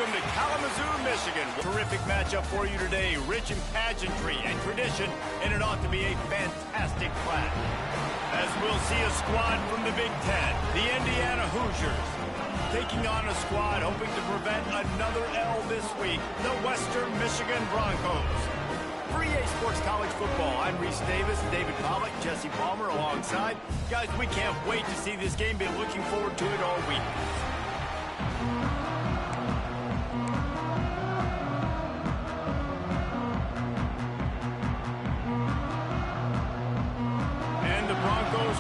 Welcome to Kalamazoo, Michigan. Terrific matchup for you today. Rich in pageantry and tradition, and it ought to be a fantastic clash. As we'll see a squad from the Big Ten, the Indiana Hoosiers, taking on a squad hoping to prevent another L this week, the Western Michigan Broncos. For EA Sports College Football, I'm Reese Davis, David Pollock, Jesse Palmer alongside. Guys, we can't wait to see this game. Been looking forward to it all week.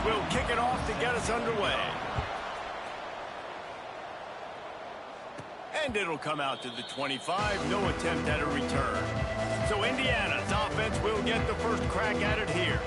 Will kick it off to get us underway. And it'll come out to the 25. No attempt at a return. So Indiana's offense will get the first crack at it here.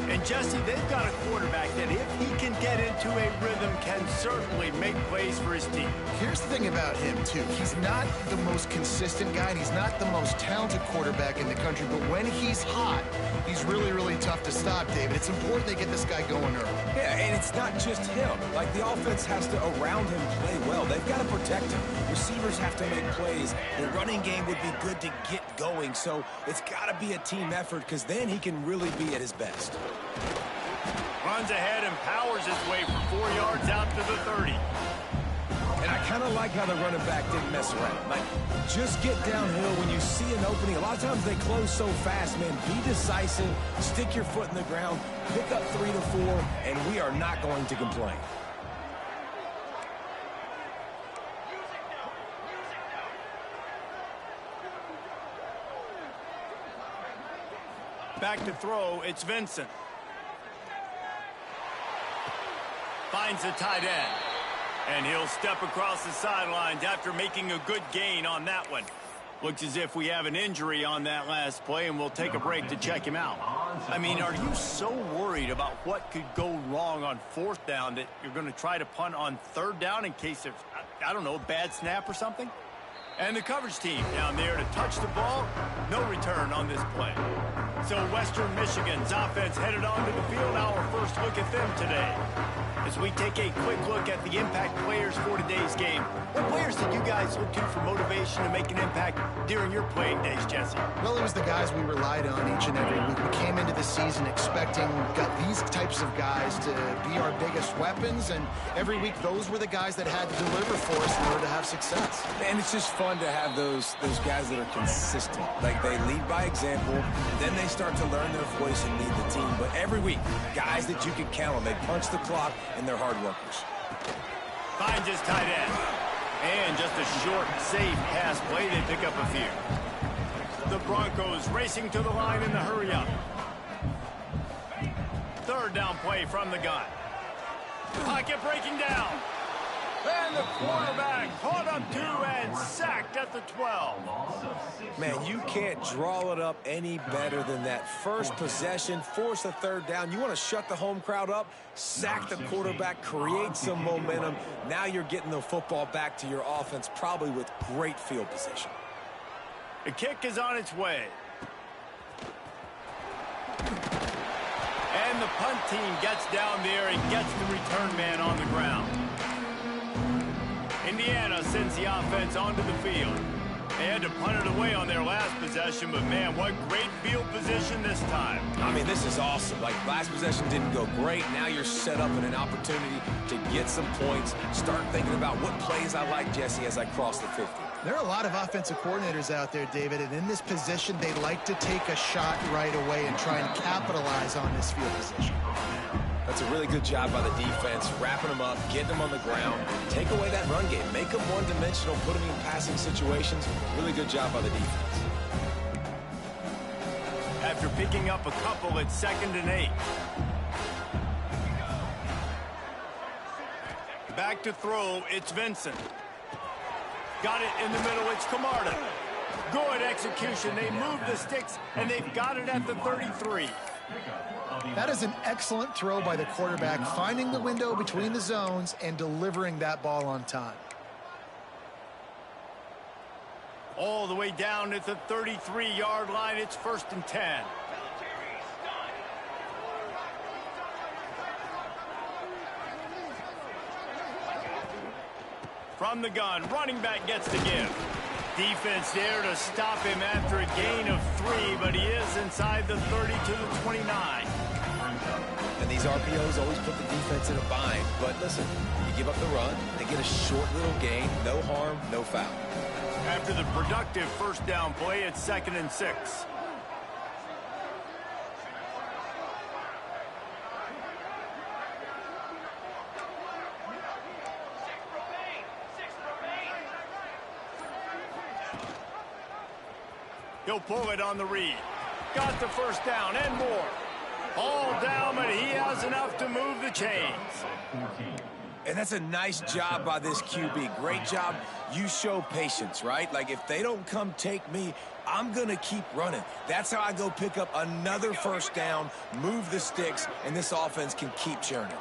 And Jesse, they've got a quarterback that if he can get into a rhythm can certainly make plays for his team. Here's the thing about him, too. He's not the most consistent guy, and he's not the most talented quarterback in the country, but when he's hot, he's really, really tough to stop, David. It's important they get this guy going early. Yeah, and it's not just him. Like, the offense has to, around him, play well. They've got to protect him. Receivers have to make plays. The running game would be good to get going, so it's got to be a team effort because then he can really be at his best. Runs ahead and powers his way for 4 yards out to the 30. And I kind of like how the running back didn't mess around. Like, just get downhill when you see an opening. A lot of times they close so fast, man. Be decisive, stick your foot in the ground, pick up 3 to 4, and we are not going to complain. Back to throw, it's Vincent. Finds the tight end. And he'll step across the sidelines after making a good gain on that one. Looks as if we have an injury on that last play, and we'll take a break to check him out. I mean, are you so worried about what could go wrong on 4th down that you're going to try to punt on 3rd down in case of, I don't know, a bad snap or something? And the coverage team down there to touch the ball. No return on this play. So Western Michigan's offense headed onto the field. Our first look at them today. As we take a quick look at the impact players for today's game, what players did you guys look to for motivation to make an impact during your playing days, Jesse? Well, it was the guys we relied on each and every week. We came into the season expecting these types of guys to be our biggest weapons, and every week those were the guys that had to deliver for us in order to have success. And it's just fun to have those guys that are consistent. Like, they lead by example, then they start to learn their voice and lead the team. But every week, guys that you can count on, they punch the clock, and they're hard workers. Finds his tight end. And just a short, safe pass play. They pick up a few. The Broncos racing to the line in the hurry-up. 3rd down play from the gun. Pocket breaking down. And the quarterback caught up 2 and sacked at the 12. Man, you can't draw it up any better than that. First possession, force a 3rd down. You want to shut the home crowd up, sack the quarterback, create some momentum. Now you're getting the football back to your offense, probably with great field position. The kick is on its way. And the punt team gets down there and gets the return man on the ground. Indiana sends the offense onto the field. They had to punt it away on their last possession, but man, what great field position this time. I mean, this is awesome. Like, last possession didn't go great. Now you're set up in an opportunity to get some points. Start thinking about what plays I like, Jesse, as I cross the 50. There are a lot of offensive coordinators out there, David, and in this position, they like to take a shot right away and try and capitalize on this field position. That's a really good job by the defense, wrapping them up, getting them on the ground, take away that run game, make them one-dimensional, put them in passing situations. Really good job by the defense. After picking up a couple, it's 2nd and 8. Back to throw, it's Vincent. Got it in the middle, it's Camarda. Good execution, they move the sticks, and they've got it at the 33. That is an excellent throw by the quarterback, finding the window between the zones and delivering that ball on time. All the way down at the 33-yard line, it's 1st and 10. From the gun, running back gets the give. Defense there to stop him after a gain of 3, but he is inside the 30 to the 29. And these RPOs always put the defense in a bind. But listen, you give up the run, they get a short little gain, no harm, no foul. After the productive first down play, it's 2nd and 6. He'll pull it on the read. Got the first down and more. All down, but he has enough to move the chains. And that's a nice job by this QB. Great job. You show patience, right? Like, if they don't come take me, I'm going to keep running. That's how I go pick up another first down, move the sticks, and this offense can keep churning.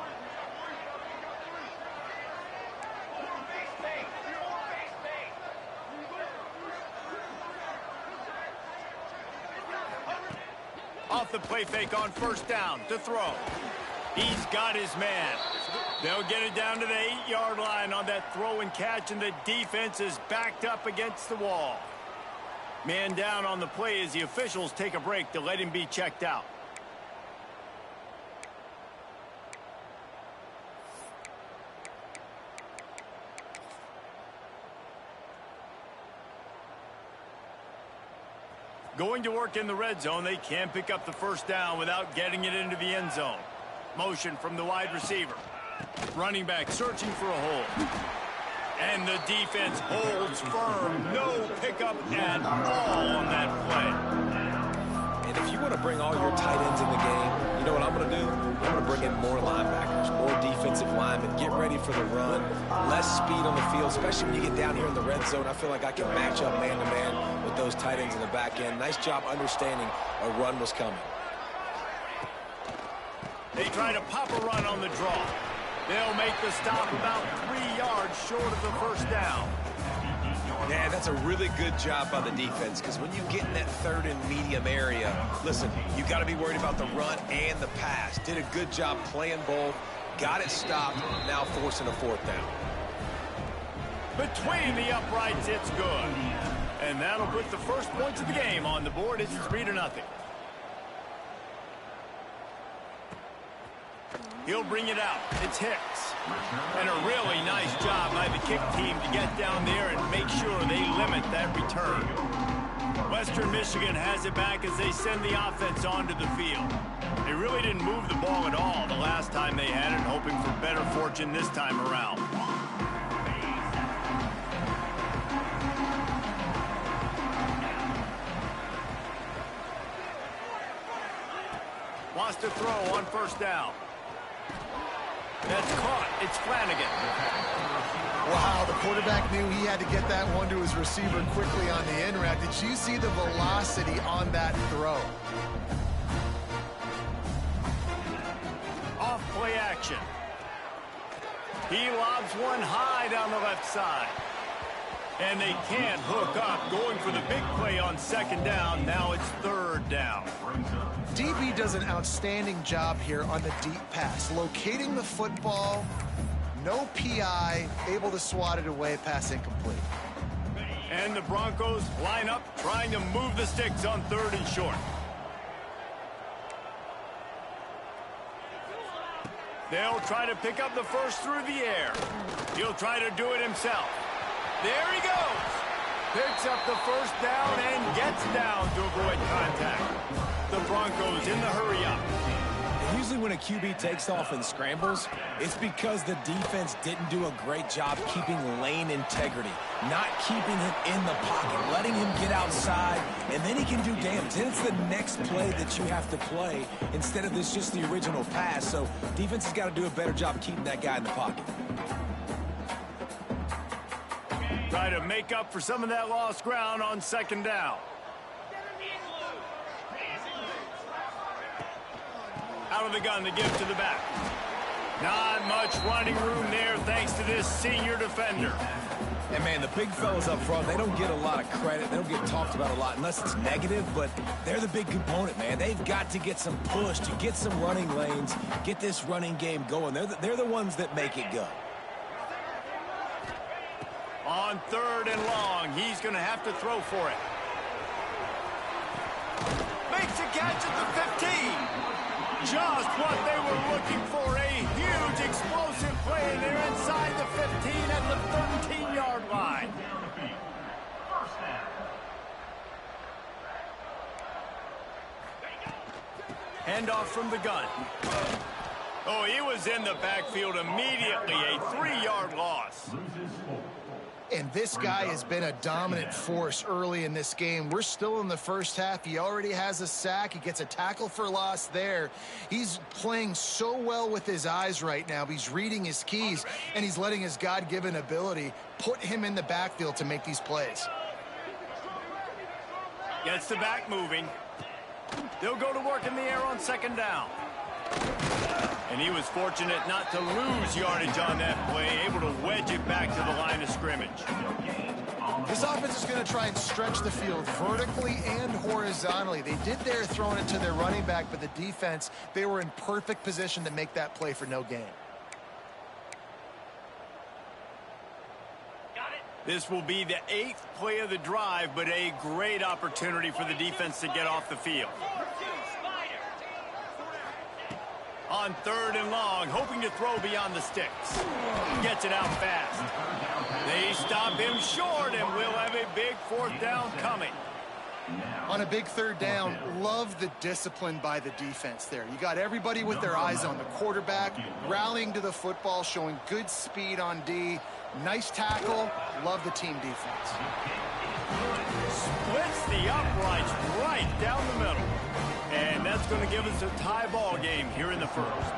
Off the play fake on first down to throw. He's got his man. They'll get it down to the 8-yard line on that throw and catch, and the defense is backed up against the wall. Man down on the play as the officials take a break to let him be checked out. Going to work in the red zone, they can't pick up the first down without getting it into the end zone. Motion from the wide receiver. Running back searching for a hole. And the defense holds firm. No pickup at all on that play. And if you want to bring all your tight ends in the game, you know what I'm going to do? I'm going to bring in more linebackers, more defensive linemen, get ready for the run, less speed on the field, especially when you get down here in the red zone. I feel like I can match up man-to-man with those tight ends in the back end. Nice job understanding a run was coming. They try to pop a run on the draw. They'll make the stop about 3 yards short of the first down. Yeah, that's a really good job by the defense, because when you get in that third and medium area, listen, you got to be worried about the run and the pass. Did a good job playing both, got it stopped, now forcing a fourth down. Between the uprights, it's good. And that'll put the first points of the game on the board. It's 3-0. He'll bring it out. It's Hicks. And a really nice job by the kick team to get down there and make sure they limit that return. Western Michigan has it back as they send the offense onto the field. They really didn't move the ball at all the last time they had it, hoping for better fortune this time around. Wants to throw on first down. That's caught. It's Flanagan. Wow, the quarterback knew he had to get that one to his receiver quickly on the in route. Did you see the velocity on that throw? Off play action. He lobs one high down the left side. And they can't hook up. Going for the big play on second down. Now it's third down. DB does an outstanding job here on the deep pass. Locating the football, no PI, able to swat it away, pass incomplete. And the Broncos line up, trying to move the sticks on third and short. They'll try to pick up the first through the air. He'll try to do it himself. There he goes. Picks up the first down and gets down to avoid contact. The Broncos in the hurry up. And usually when a QB takes off and scrambles, it's because the defense didn't do a great job keeping lane integrity, not keeping him in the pocket, letting him get outside, and then he can do damage. Then it's the next play that you have to play instead of this just the original pass. So defense has got to do a better job keeping that guy in the pocket. Try to make up for some of that lost ground on second down. Out of the gun to give to the back. Not much running room there thanks to this senior defender. And, man, the big fellas up front, they don't get a lot of credit. They don't get talked about a lot unless it's negative, but they're the big component, man. They've got to get some push, to get some running lanes, get this running game going. They're the ones that make it go. On 3rd and long, he's going to have to throw for it. Makes a catch at the 15. Just what they were looking for. A huge explosive play, and they're inside the 15 at the 13-yard line. Handoff from the gun. Oh, he was in the backfield immediately. A 3-yard loss. And this guy has been a dominant force early in this game. We're still in the first half. He already has a sack. He gets a tackle for loss there. He's playing so well with his eyes right now. He's reading his keys, and he's letting his God-given ability put him in the backfield to make these plays. Gets the back moving. They'll go to work in the air on 2nd down. And he was fortunate not to lose yardage on that play, able to wedge it back to the line of scrimmage. This offense is going to try and stretch the field vertically and horizontally. They did there throwing it to their running back, but the defense, they were in perfect position to make that play for no gain. This will be the 8th play of the drive, but a great opportunity for the defense to get off the field. On 3rd and long, hoping to throw beyond the sticks. Gets it out fast. They stop him short, and we'll have a big 4th down coming. On a big 3rd down, love the discipline by the defense there. You got everybody with their eyes on the quarterback, rallying to the football, showing good speed on D. Nice tackle. Love the team defense. Splits the uprights right down the middle. And that's going to give us a tie ball game here in the 1st.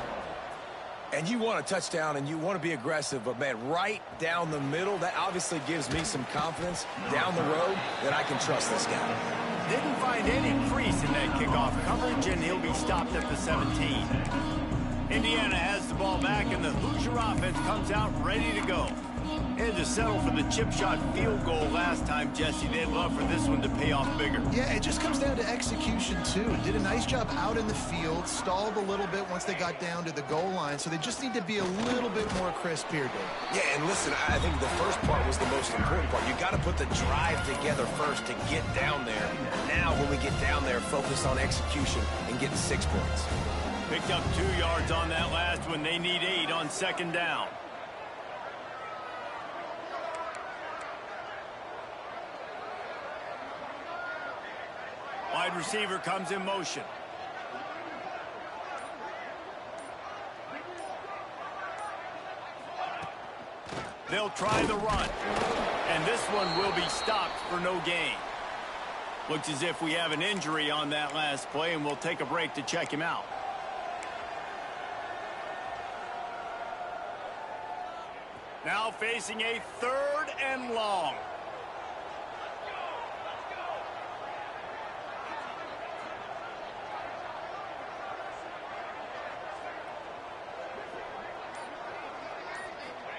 And you want a touchdown, and you want to be aggressive, but, man, right down the middle, that obviously gives me some confidence down the road that I can trust this guy. Didn't find any crease in that kickoff coverage, and he'll be stopped at the 17. Indiana has the ball back, and the Hoosier offense comes out ready to go. Had to settle for the chip shot field goal last time, Jesse. They'd love for this one to pay off bigger. Yeah, it just comes down to execution, too. Did a nice job out in the field, stalled a little bit once they got down to the goal line, so they just need to be a little bit more crisp here, Dave. Yeah, and listen, I think the first part was the most important part. You got to put the drive together first to get down there. Now, when we get down there, focus on execution and getting 6 points. Picked up 2 yards on that last one. They need 8 on 2nd down. Wide receiver comes in motion. They'll try the run. And this one will be stopped for no gain. Looks as if we have an injury on that last play, and we'll take a break to check him out. Now facing a 3rd and long.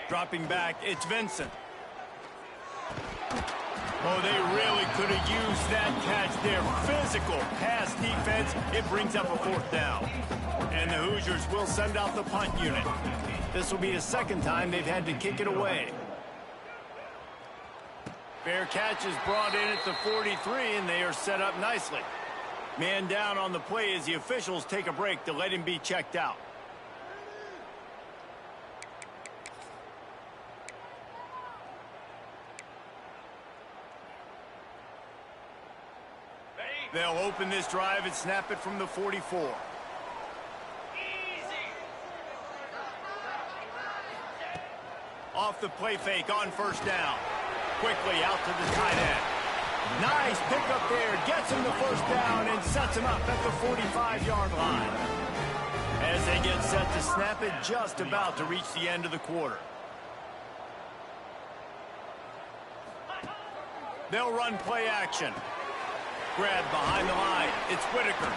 Dropping back, it's Vincent. Oh, they really could have used that catch there. Physical pass defense. It brings up a 4th down. And the Hoosiers will send out the punt unit. This will be the 2nd time they've had to kick it away. Fair catch is brought in at the 43, and they are set up nicely. Man down on the play as the officials take a break to let him be checked out. They'll open this drive and snap it from the 44. Off the play fake on 1st down. Quickly out to the tight end. Nice pickup there. Gets him the 1st down and sets him up at the 45-yard line. As they get set to snap it, just about to reach the end of the quarter. They'll run play action. Grab behind the line. It's Whitaker.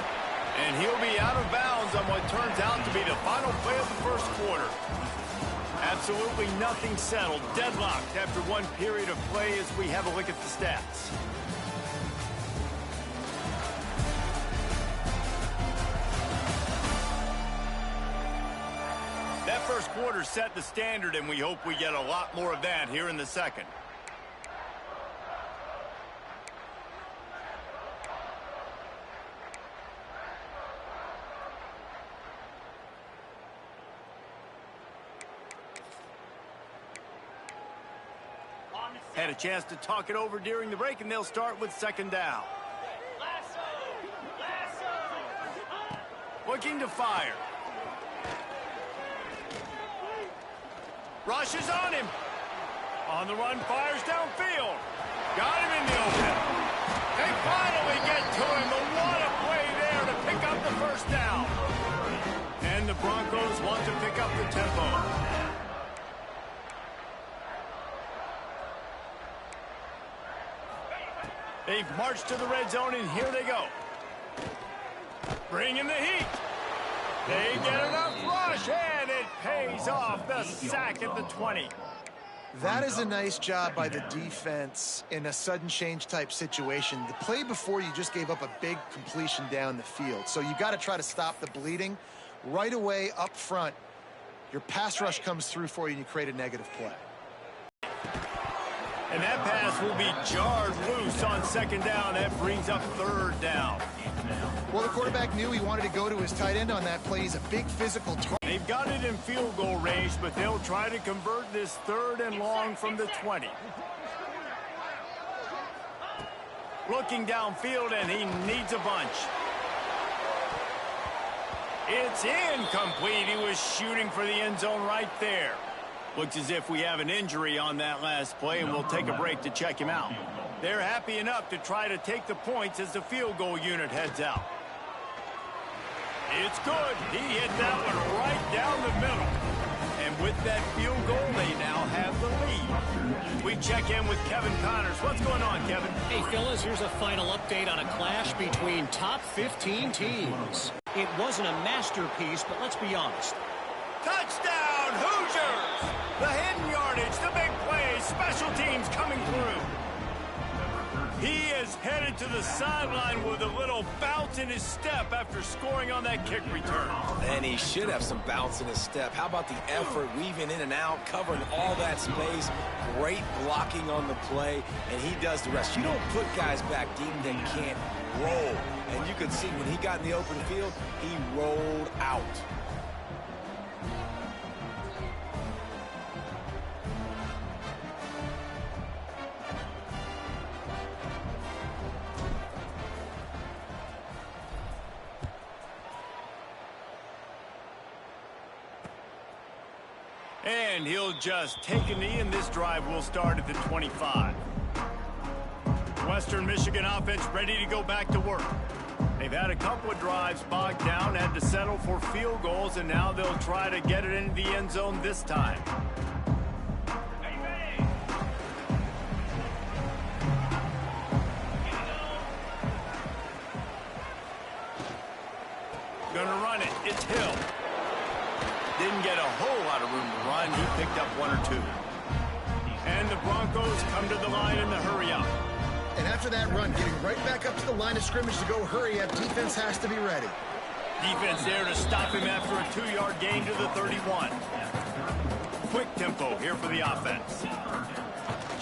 And he'll be out of bounds on what turns out to be the final play of the 1st quarter. Absolutely nothing settled. Deadlocked after one period of play as we have a look at the stats. That 1st quarter set the standard, and we hope we get a lot more of that here in the 2nd. Had a chance to talk it over during the break, and they'll start with second down. Looking to fire. Rushes on him. On the run, fires downfield. Got him in the open. They finally get to him, but what a play there to pick up the first down. And the Broncos want to pick up the tempo. They've marched to the red zone, and here they go. Bringing the heat. They get enough rush, and it pays off. The sack at the 20. That is a nice job by the defense in a sudden change type situation. The play before, you just gave up a big completion down the field. So you got to try to stop the bleeding right away up front. Your pass rush comes through for you, and you create a negative play. And that pass will be jarred loose on second down. That brings up third down. Well, the quarterback knew he wanted to go to his tight end on that play. He's a big physical target. They've got it in field goal range, but they'll try to convert this third and long from the 20. Looking downfield, and he needs a bunch. It's incomplete. He was shooting for the end zone right there. Looks as if we have an injury on that last play, and we'll take a break to check him out. They're happy enough to try to take the points as the field goal unit heads out. It's good. He hit that one right down the middle. And with that field goal, they now have the lead. We check in with Kevin Connors. What's going on, Kevin? Hey, fellas, here's a final update on a clash between top 15 teams. It wasn't a masterpiece, but let's be honest. Touchdown, Hoosiers! The hidden yardage, the big plays, special teams coming through. He is headed to the sideline with a little bounce in his step after scoring on that kick return. And he should have some bounce in his step. How about the effort, weaving in and out, covering all that space, great blocking on the play, and he does the rest. You don't put guys back deep that can't roll. And you could see when he got in the open field, he rolled out. And he'll just take a knee, and this drive will start at the 25. Western Michigan offense ready to go back to work. They've had a couple of drives bogged down, had to settle for field goals, and now they'll try to get it into the end zone this time. Gonna run it. It's Hill. Didn't get a whole lot of room to run. He picked up one or two. And the Broncos come to the line in the hurry-up. And after that run, getting right back up to the line of scrimmage to go hurry-up, defense has to be ready. Defense there to stop him after a 2-yard gain to the 31. Quick tempo here for the offense.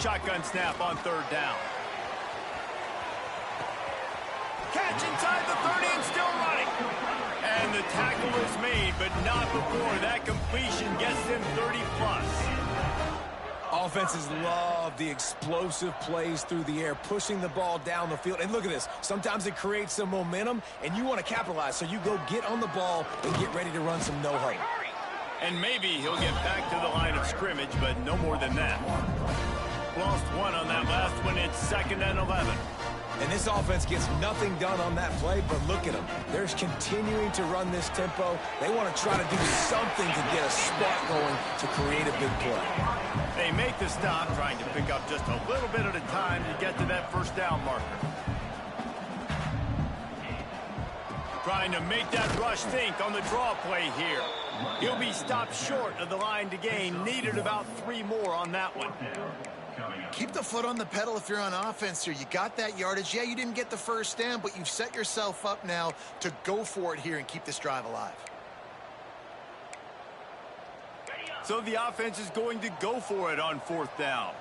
Shotgun snap on third down. Catch inside the 30 and still running. And the tackle is made, but not before that completion gets them 30-plus. Offenses love the explosive plays through the air, pushing the ball down the field. And look at this. Sometimes it creates some momentum, and you want to capitalize. So you go get on the ball and get ready to run some no-huddle. And maybe he'll get back to the line of scrimmage, but no more than that. Lost one on that last one. It's 2nd and 11. And this offense gets nothing done on that play, but look at them. They're continuing to run this tempo. They want to try to do something to get a spark going to create a big play. They make the stop, trying to pick up just a little bit at a time to get to that first down marker. Trying to make that rush think on the draw play here. He'll be stopped short of the line to gain. Needed about 3 more on that one. Keep the foot on the pedal if you're on offense here. You got that yardage. Yeah, you didn't get the first down, but you've set yourself up now to go for it here and keep this drive alive. So the offense is going to go for it on 4th down.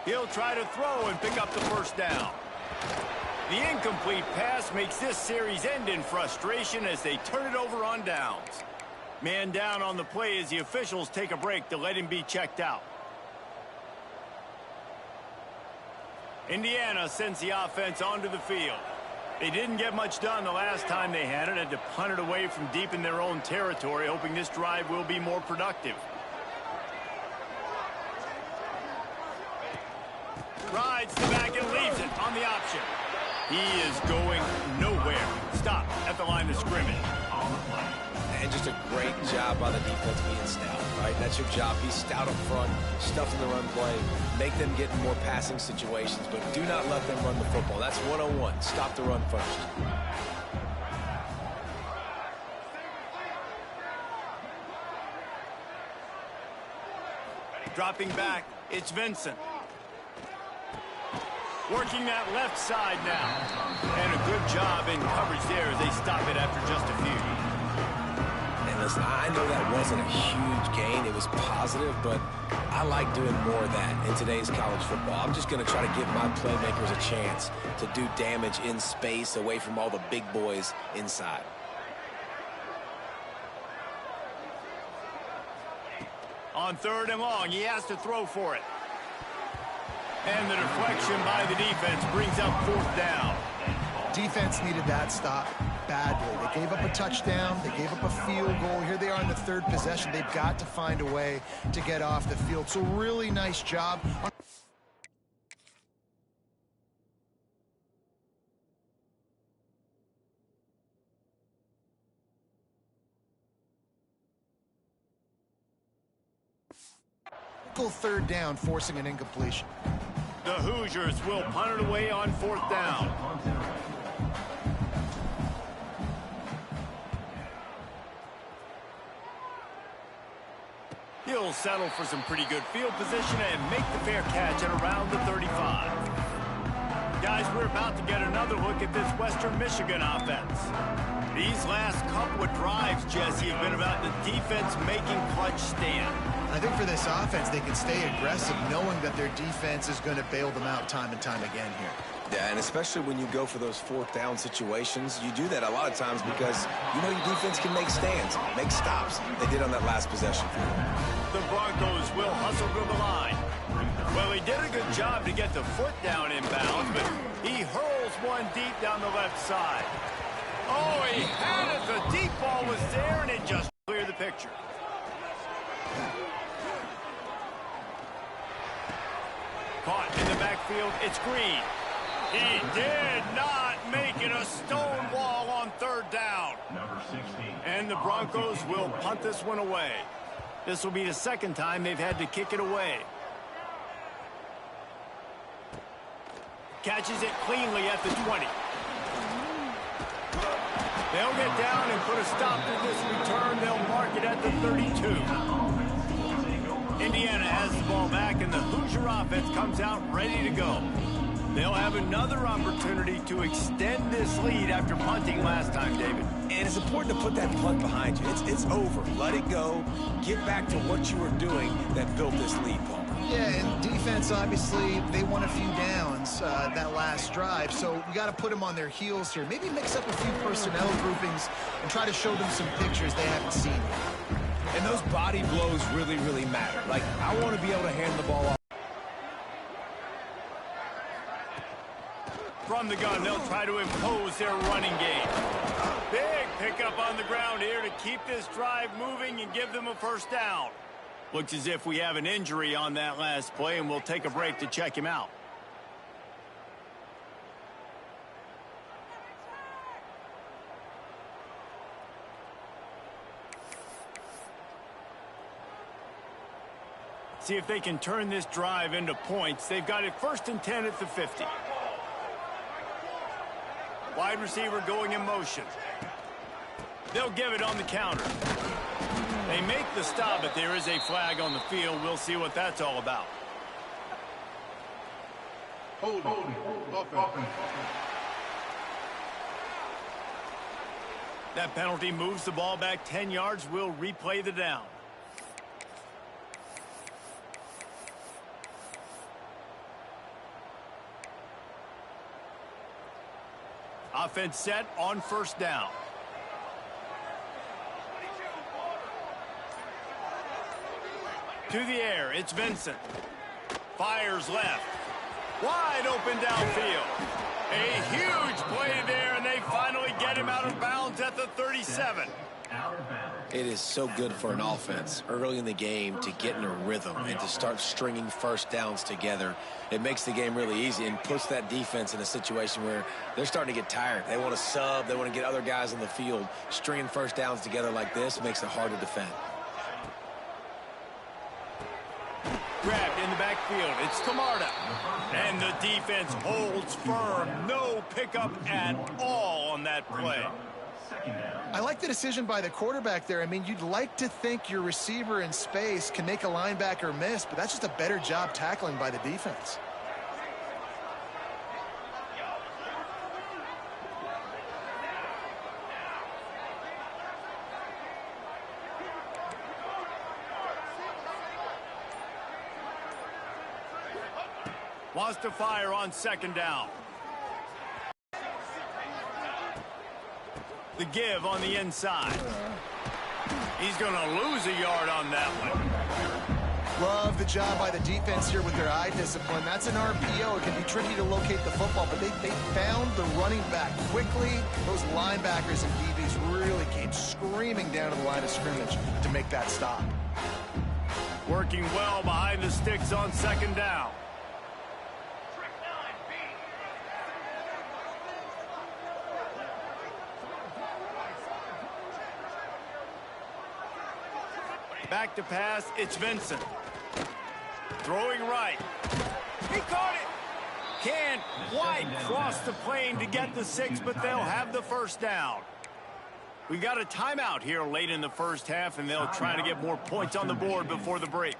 He'll try to throw and pick up the first down. The incomplete pass makes this series end in frustration as they turn it over on downs. Man down on the play as the officials take a break to let him be checked out. Indiana sends the offense onto the field. They didn't get much done the last time they had to punt it away from deep in their own territory, hoping this drive will be more productive. Rides the back and leaves it on the option. He is going nowhere. Stop at the line of scrimmage. And just a great job by the defense being stout, right? That's your job. Be stout up front, stuff in the run play, make them get in more passing situations, but do not let them run the football. That's 101. Stop the run first. Dropping back, it's Vincent. Working that left side now. And a good job in coverage there as they stop it after just a few. Listen, I know that wasn't a huge gain. It was positive, but I like doing more of that in today's college football. I'm just going to try to give my playmakers a chance to do damage in space away from all the big boys inside. On 3rd and long, he has to throw for it. And the deflection by the defense brings up 4th down. Defense needed that stop badly. They gave up a touchdown. They gave up a field goal. Here they are in the 3rd possession. They've got to find a way to get off the field. So really nice job. Go 3rd down, forcing an incompletion. The Hoosiers will punt it away on 4th down. He'll settle for some pretty good field position and make the fair catch at around the 35. Guys, we're about to get another look at this Western Michigan offense. These last couple of drives, Jesse, have been about the defense making clutch stand. I think for this offense, they can stay aggressive knowing that their defense is going to bail them out time and time again here. Yeah, and especially when you go for those 4th down situations, you do that a lot of times because you know your defense can make stands, make stops. They did on that last possession. The Broncos will hustle to the line. Well, he did a good job to get the foot down inbounds, but he hurls one deep down the left side. Oh, he had it. The deep ball was there, and it just cleared the picture. Caught in the backfield, it's Green. He did not make it a stone wall on 3rd down. And the Broncos will punt this one away. This will be the 2nd time they've had to kick it away. Catches it cleanly at the 20. They'll get down and put a stop to this return. They'll mark it at the 32. Indiana has the ball back, and the Hoosier offense comes out ready to go. They'll have another opportunity to extend this lead after punting last time, David. And it's important to put that punt behind you. It's over. Let it go. Get back to what you were doing that built this lead, Paul. Yeah, and defense, obviously, they won a few downs that last drive, so we got to put them on their heels here. Maybe mix up a few personnel groupings and try to show them some pictures they haven't seen yet. And those body blows really, really matter. Like, I want to be able to hand the ball off. From the gun, they'll try to impose their running game. Big pickup on the ground here to keep this drive moving and give them a 1st down. Looks as if we have an injury on that last play, and we'll take a break to check him out. See if they can turn this drive into points. They've got it 1st and 10 at the 50. Wide receiver going in motion. They'll give it on the counter. They make the stop, but there is a flag on the field. We'll see what that's all about. That penalty moves the ball back 10 yards. We'll replay the down. Offense set on 1st down. To the air, it's Vincent. Fires left. Wide open downfield. A huge play there, and they finally get him out of bounds at the 37. It is so good for an offense early in the game to get in a rhythm and to start stringing first downs together. It makes the game really easy and puts that defense in a situation where they're starting to get tired. They want to sub. They want to get other guys on the field. Stringing first downs together like this makes it hard to defend. Grabbed in the backfield. It's Camarda. And the defense holds firm. No pickup at all on that play. I like the decision by the quarterback there. I mean, you'd like to think your receiver in space can make a linebacker miss, but that's just a better job tackling by the defense. Wants to fire on second down. The give on the inside. He's going to lose a yard on that one. Love the job by the defense here with their eye discipline. That's an RPO. It can be tricky to locate the football, but they found the running back quickly. Those linebackers and DBs really came screaming down to the line of scrimmage to make that stop. Working well behind the sticks on second down. Back to pass, it's Vincent. Throwing right. He caught it. Can't quite cross the plane to get the 6, but they'll have the first down. We got a timeout here late in the first half, and they'll try to get more points on the board before the break.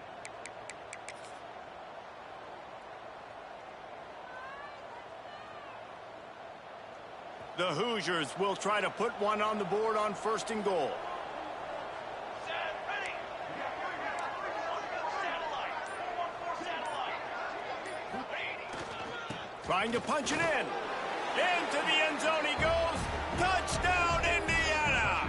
The Hoosiers will try to put one on the board on 1st and goal. Trying to punch it in. Into the end zone he goes. Touchdown, Indiana!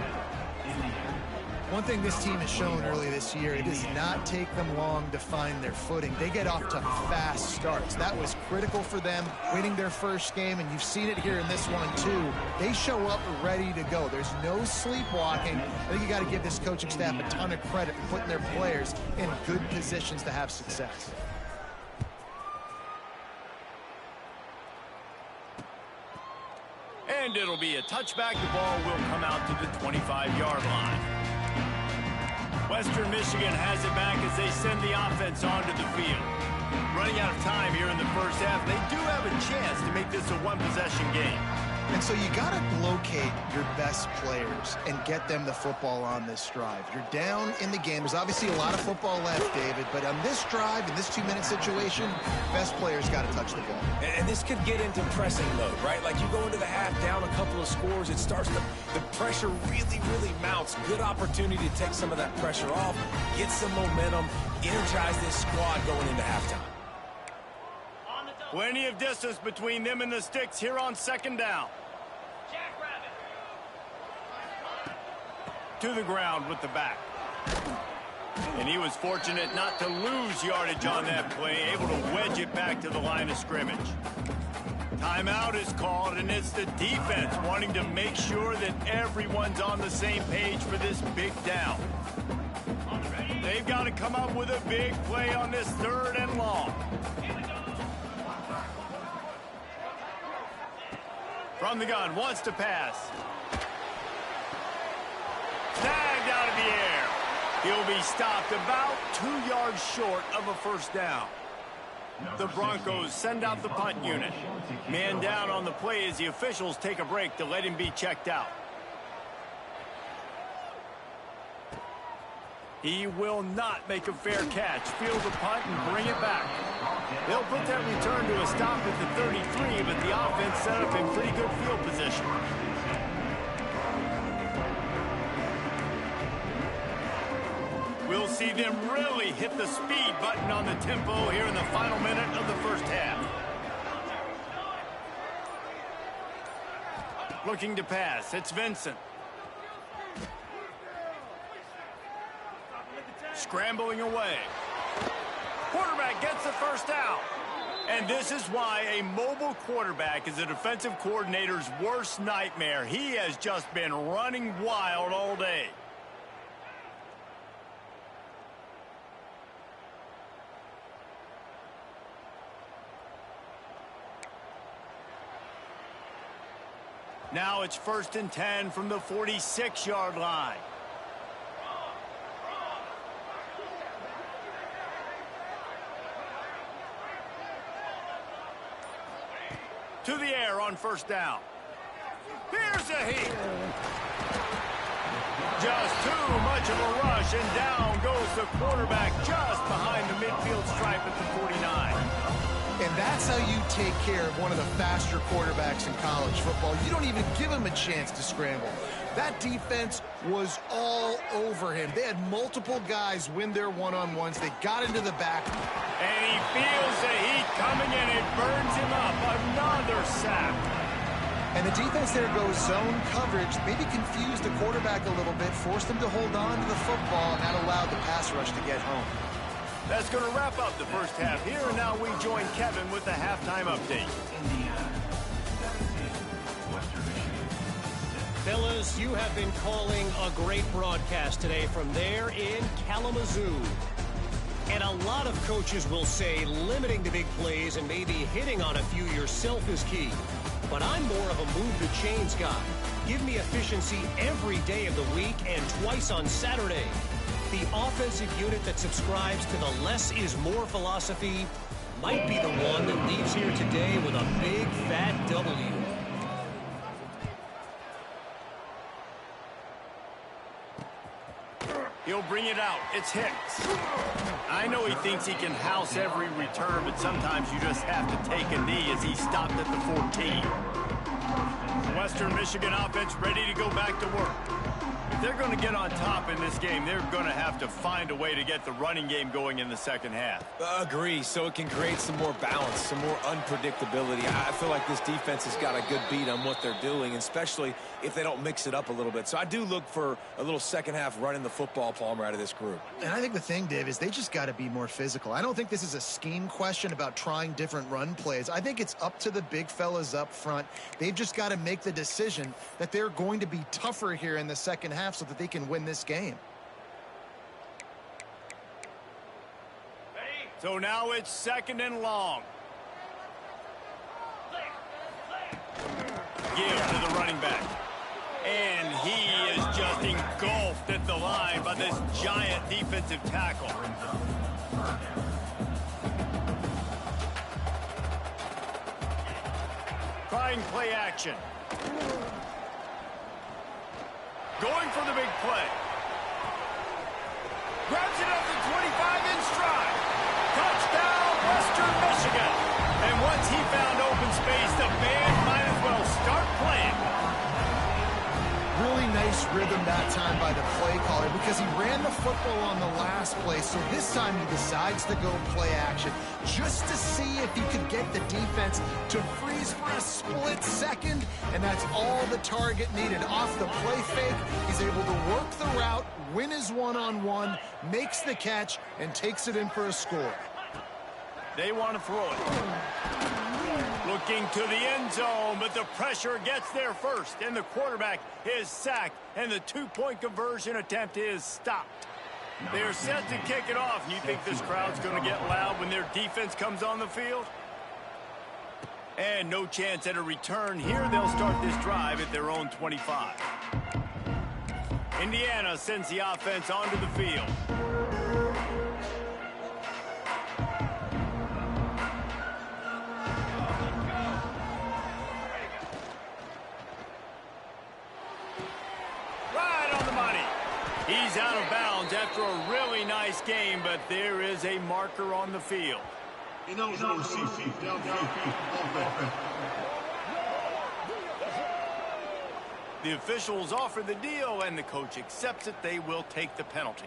One thing this team has shown early this year, it does not take them long to find their footing. They get off to fast starts. That was critical for them, winning their first game, and you've seen it here in this one, too. They show up ready to go. There's no sleepwalking. I think you got to give this coaching staff a ton of credit for putting their players in good positions to have success. And it'll be a touchback. The ball will come out to the 25-yard line. Western Michigan has it back as they send the offense onto the field. Running out of time here in the first half. They do have a chance to make this a one-possession game. And so you got to locate your best players and get them the football on this drive. You're down in the game. There's obviously a lot of football left, David, but on this drive, in this 2-minute situation, best players got to touch the ball. And this could get into pressing mode, right? Like you go into the half down a couple of scores, it starts to, the pressure really, really mounts. Good opportunity to take some of that pressure off, get some momentum, energize this squad going into halftime. Plenty of distance between them and the sticks here on second down. To the ground with the back. And he was fortunate not to lose yardage on that play, able to wedge it back to the line of scrimmage. Timeout is called, and it's the defense wanting to make sure that everyone's on the same page for this big down. They've got to come up with a big play on this 3rd and long. From the gun, wants to pass. Snagged out of the air. He'll be stopped about 2 yards short of a first down. The Broncos send out the punt unit. Man down on the play as the officials take a break to let him be checked out. He will not make a fair catch. Field the punt and bring it back. They'll put that return to a stop at the 33, but the offense set up in pretty good field position. We'll see them really hit the speed button on the tempo here in the final minute of the first half. Looking to pass. It's Vincent. Scrambling away. Quarterback gets the first down. And this is why a mobile quarterback is a defensive coordinator's worst nightmare. He has just been running wild all day. Now it's 1st and 10 from the 46-yard line. To the air on 1st down. Here's a heat. Just too much of a rush, and down goes the quarterback just behind the midfield stripe at the 49. And that's how you take care of one of the faster quarterbacks in college football. You don't even give him a chance to scramble. That defense was all over him. They had multiple guys win their one-on-ones. They got into the back. And he feels the heat coming, and it burns him up. Another sack. And the defense there goes zone coverage, maybe confused the quarterback a little bit, forced him to hold on to the football, and that allowed the pass rush to get home. That's going to wrap up the first half here, and now we join Kevin with the halftime update. Fellas, you have been calling a great broadcast today from there in Kalamazoo. And a lot of coaches will say limiting the big plays and maybe hitting on a few yourself is key. But I'm more of a move the chains guy. Give me efficiency every day of the week and twice on Saturday. The offensive unit that subscribes to the less is more philosophy might be the one that leaves here today with a big fat W. He'll bring it out. It's Hicks. I know he thinks he can house every return, but sometimes you just have to take a knee as he stopped at the 14. Western Michigan offense ready to go back to work. If they're going to get on top in this game, they're going to have to find a way to get the running game going in the second half. Agree, so it can create some more balance, some more unpredictability. I feel like this defense has got a good beat on what they're doing, especially if they don't mix it up a little bit. So I do look for a little second half running the football, Palmer, out of this group. And I think the thing, Dave, is they just got to be more physical. I don't think this is a scheme question about trying different run plays. I think it's up to the big fellas up front. They've just got to make the decision that they're going to be tougher here in the second half so that they can win this game. So now it's 2nd and long. Give to the running back. And he is just engulfed at the line by this giant defensive tackle. Trying play action. Going for the big play. Grabs it up to 25 in stride. Touchdown, Western Michigan. And once he found open space, the band might as well start playing. Really nice rhythm that time by the play caller because he ran the football on the last play. So this time he decides to go play action just to see if he could get the defense to freeze for a split second. And that's all the target needed. Off the play fake, he's able to work the route, win his one-on-one, makes the catch, and takes it in for a score. They want to throw it. Looking to the end zone, but the pressure gets there first, and the quarterback is sacked, and the two-point conversion attempt is stopped. They're set to kick it off. You think this crowd's going to get loud when their defense comes on the field? And no chance at a return here. They'll start this drive at their own 25. Indiana sends the offense onto the field. He's out of bounds after a really nice game, but there is a marker on the field. The officials offer the deal, and the coach accepts it. They will take the penalty.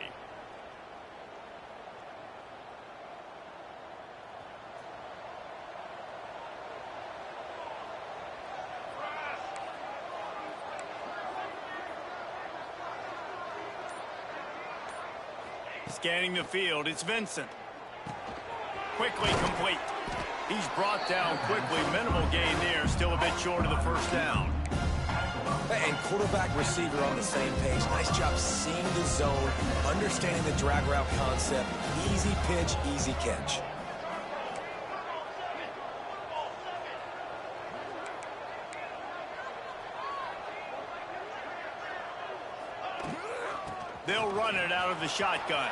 Scanning the field, it's Vincent. Quickly complete. He's brought down quickly. Minimal gain there. Still a bit short of the first down. And quarterback, receiver on the same page. Nice job seeing the zone, understanding the drag route concept. Easy pitch, easy catch. They'll run it out of the shotgun.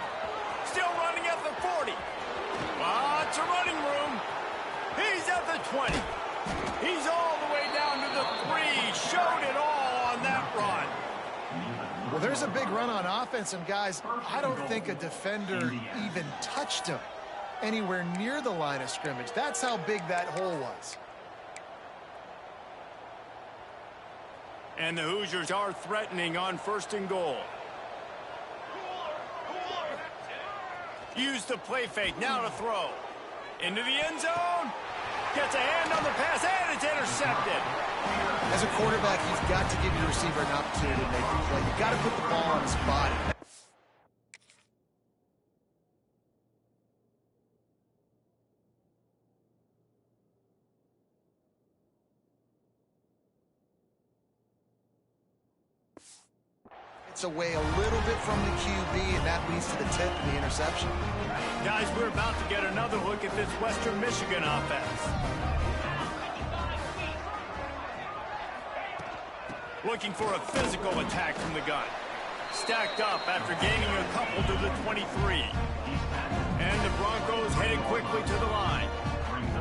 Still running at the 40. Lots of running room. He's at the 20. He's all the way down to the 3. Showed it all on that run. Well, there's a big run on offense, and guys, I don't think a defender even touched him anywhere near the line of scrimmage. That's how big that hole was. And the Hoosiers are threatening on 1st and goal. Use the play fake, now to throw. Into the end zone. Gets a hand on the pass, and it's intercepted. As a quarterback, you've got to give your receiver an opportunity to make the play. You've got to put the ball on his body. It's away a little bit from the QB, and that leads to the tip and the interception. Guys, we're about to get another look at this Western Michigan offense. Looking for a physical attack from the gun. Stacked up after gaining a couple to the 23. And the Broncos headed quickly to the line.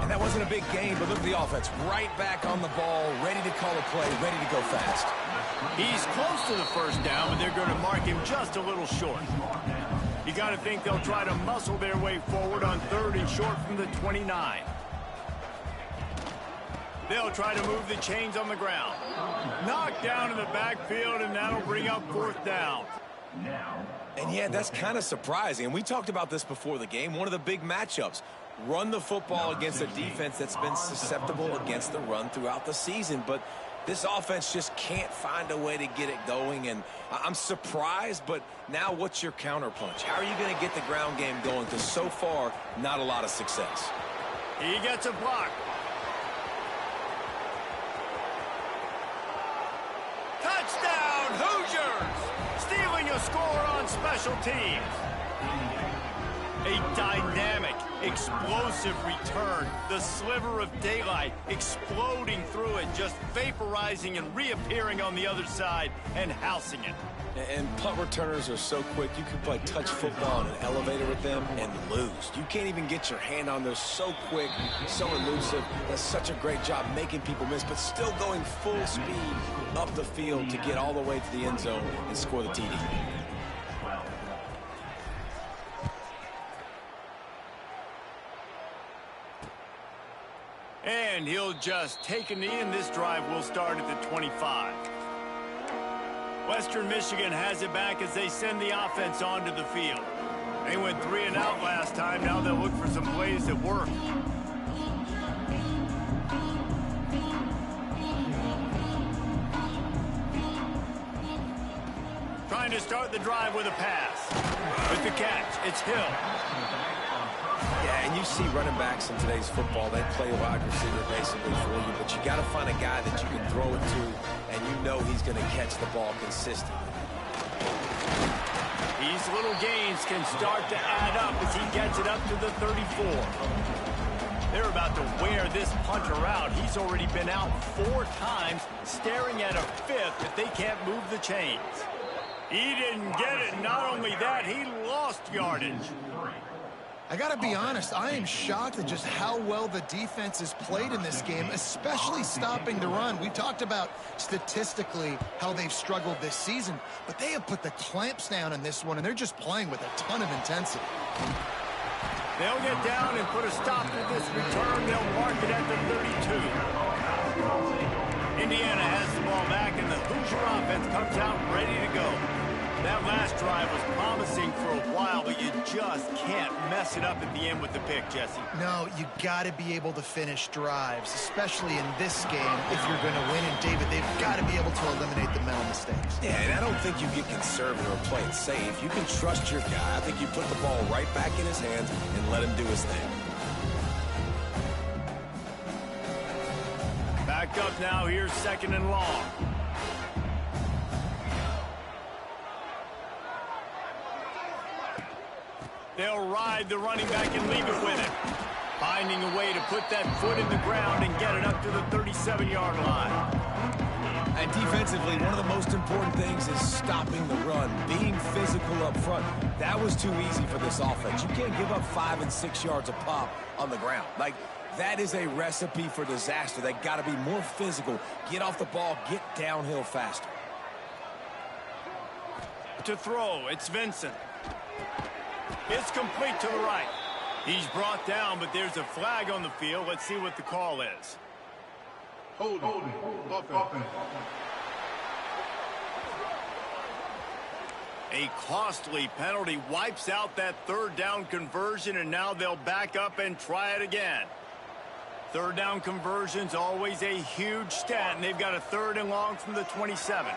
And that wasn't a big gain, but look at the offense. Right back on the ball, ready to call a play, ready to go fast. He's close to the first down, but they're going to mark him just a little short. You got to think they'll try to muscle their way forward on 3rd and short from the 29. They'll try to move the chains on the ground. Knocked down in the backfield, and that'll bring up 4th down. And yeah, that's kind of surprising. And we talked about this before the game. One of the big matchups. Run the football against a defense that's been susceptible against the run throughout the season. But this offense just can't find a way to get it going. And I'm surprised, but now what's your counterpunch? How are you going to get the ground game going? Because so far, not a lot of success. He gets a block. Touchdown, Hoosiers! Stealing a score on special teams. A dynamic, explosive return. The sliver of daylight exploding through it, just vaporizing and reappearing on the other side and housing it. And punt returners are so quick, you can play touch football on an elevator with them and lose. You can't even get your hand on those. So quick, so elusive. Does such a great job making people miss, but still going full speed up the field to get all the way to the end zone and score the TD. And he'll just take a knee, and this drive will start at the 25. Western Michigan has it back as they send the offense onto the field. They went 3 and out last time. Now they'll look for some plays that work. Trying to start the drive with a pass. With the catch, it's Hill. Yeah, and you see running backs in today's football, they play a wide receiver basically for you, but you got to find a guy that you can throw it to, and you know he's going to catch the ball consistently. These little gains can start to add up as he gets it up to the 34. They're about to wear this punter out. He's already been out 4 times, staring at a 5th if they can't move the chains. He didn't get it. Not only that, he lost yardage. I got to be honest, I am shocked at just how well the defense has played in this game, especially stopping the run. We talked about statistically how they've struggled this season, but they have put the clamps down in this one, and they're just playing with a ton of intensity. They'll get down and put a stop to this return. They'll mark it at the 32. Indiana has the ball back, and the Hoosier offense comes out ready to go. That last drive was promising for a while, but you just can't mess it up at the end with the pick, Jesse. No, you got to be able to finish drives, especially in this game if you're going to win. And, David, they've got to be able to eliminate the mental mistakes. Yeah, and I don't think you get conservative or play it safe. You can trust your guy. I think you put the ball right back in his hands and let him do his thing. now. Here's 2nd and long. They'll ride the running back and leave it with him. Finding a way to put that foot in the ground and get it up to the 37-yard line. And defensively, one of the most important things is stopping the run, being physical up front. That was too easy for this offense. You can't give up 5 and 6 yards a pop on the ground. Like, that is a recipe for disaster. They got to be more physical, get off the ball, get downhill faster. To throw, it's Vincent. It's complete to the right. He's brought down, but there's a flag on the field. Let's see what the call is. Hold it. A costly penalty wipes out that 3rd down conversion, and now they'll back up and try it again. 3rd down conversion's always a huge stat, and they've got a 3rd and long from the 27.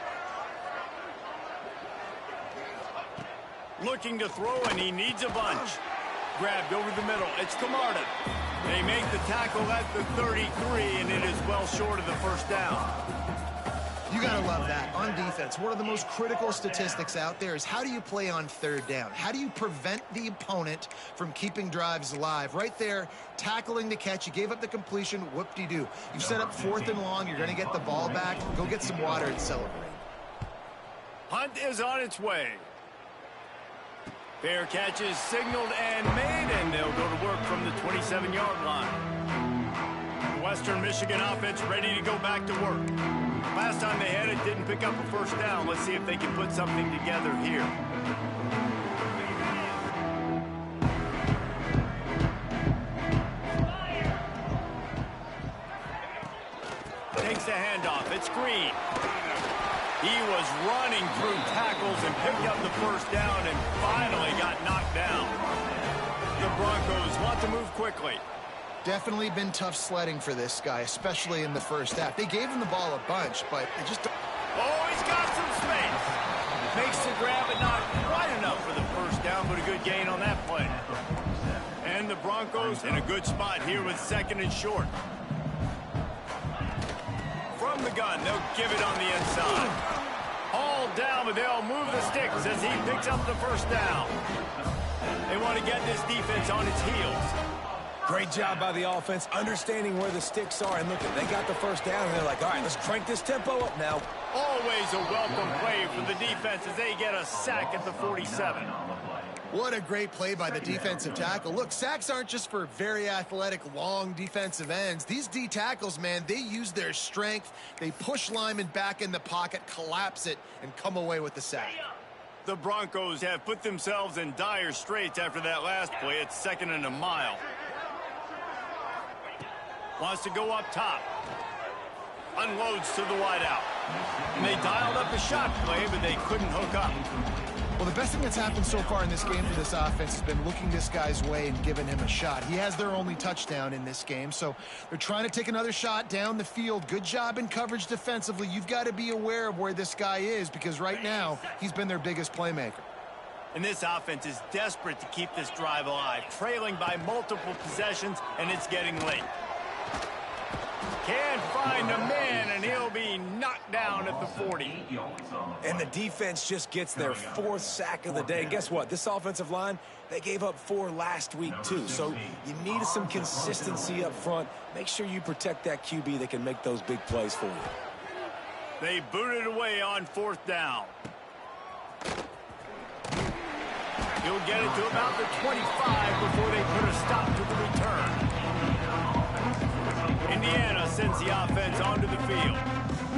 Looking to throw, and he needs a bunch. Grabbed over the middle. It's Camarda. They make the tackle at the 33, and it is well short of the 1st down. You got to love that. On defense, one of the most critical statistics out there is how do you play on 3rd down? How do you prevent the opponent from keeping drives alive? Right there, tackling the catch. You gave up the completion. Whoop-de-doo. You set up 4th and long. You're going to get the ball back. Go get some water and celebrate. Punt is on its way. Fair catch is signaled and made, and they'll go to work from the 27-yard line. Western Michigan offense ready to go back to work. Last time they had it, didn't pick up a 1st down. Let's see if they can put something together here. Takes the handoff. It's Green. He was running through tackles and picked up the 1st down and finally got knocked down. The Broncos want to move quickly. Definitely been tough sledding for this guy, especially in the 1st half. They gave him the ball a bunch, but it just... Oh, he's got some space. Makes the grab, but not quite enough for the 1st down, but a good gain on that play. And the Broncos in a good spot here with 2nd and short. From the gun, they'll give it on the inside. Hauled down, but they'll move the sticks as he picks up the 1st down. They want to get this defense on its heels. Great job by the offense, understanding where the sticks are. And look, they got the 1st down, and they're like, all right, let's crank this tempo up now. Always a welcome play for the defense as they get a sack at the 47. What a great play by the defensive tackle. Look, sacks aren't just for very athletic, long defensive ends. These D tackles, man, they use their strength. They push linemen back in the pocket, collapse it, and come away with the sack. The Broncos have put themselves in dire straits after that last play. It's 2nd and a mile. Wants to go up top. Unloads to the wideout. And they dialed up a shot play, but they couldn't hook up. Well, the best thing that's happened so far in this game for this offense has been looking this guy's way and giving him a shot. He has their only touchdown in this game, so they're trying to take another shot down the field. Good job in coverage defensively. You've got to be aware of where this guy is because right now he's been their biggest playmaker. And this offense is desperate to keep this drive alive, trailing by multiple possessions, and it's getting late. Can't find a man, and he'll be knocked down at the 40. And the defense just gets their 4th sack of the day. And guess what? This offensive line, they gave up 4 last week, too. So you need some consistency up front. Make sure you protect that QB that can make those big plays for you. They booted away on 4th down. He'll get it to about the 25 before they put a stop to the return. Indiana sends the offense onto the field.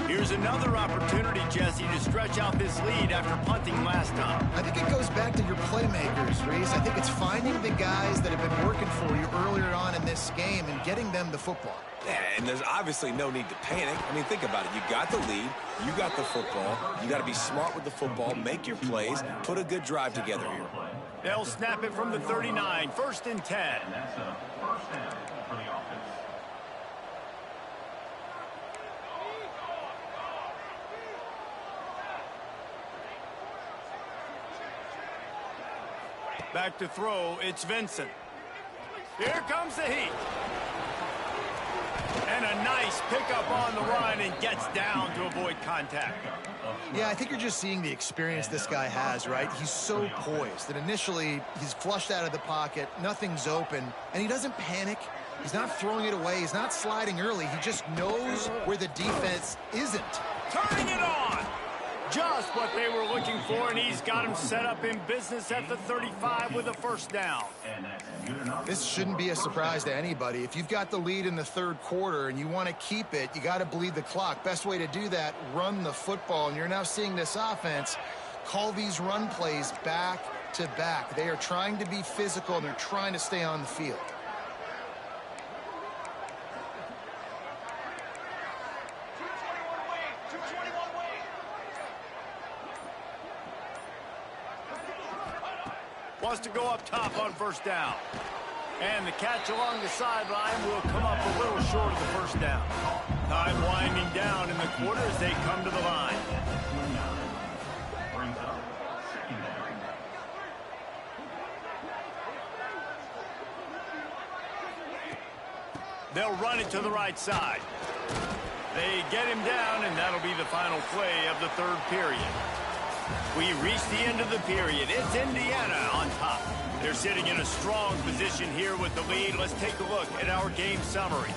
Here's another opportunity, Jesse, to stretch out this lead after punting last time. I think it goes back to your playmakers, Reese. I think it's finding the guys that have been working for you earlier on in this game and getting them the football. Yeah, and there's obviously no need to panic. I mean, think about it. You got the lead. You got the football. You got to be smart with the football, make your plays, put a good drive together here. They'll snap it from the 39, 1st and 10. Back to throw, it's Vincent. Here comes the heat. And a nice pickup on the run and gets down to avoid contact. Yeah, I think you're just seeing the experience this guy has, right? He's so poised that initially he's flushed out of the pocket, nothing's open, and he doesn't panic. He's not throwing it away. He's not sliding early. He just knows where the defense isn't. Turning it on. Just what they were looking for, and he's got him set up in business at the 35 with a first down. This shouldn't be a surprise to anybody. If you've got the lead in the third quarter and you want to keep it, you got to bleed the clock. Best way to do that, run the football. And you're now seeing this offense call these run plays back to back. They are trying to be physical, and they're trying to stay on the field. Wants to go up top on first down. And the catch along the sideline will come up a little short of the first down. Time winding down in the quarter as they come to the line. They'll run it to the right side. They get him down, and that'll be the final play of the third period. We reach the end of the period. It's Indiana on top. They're sitting in a strong position here with the lead. Let's take a look at our game summary.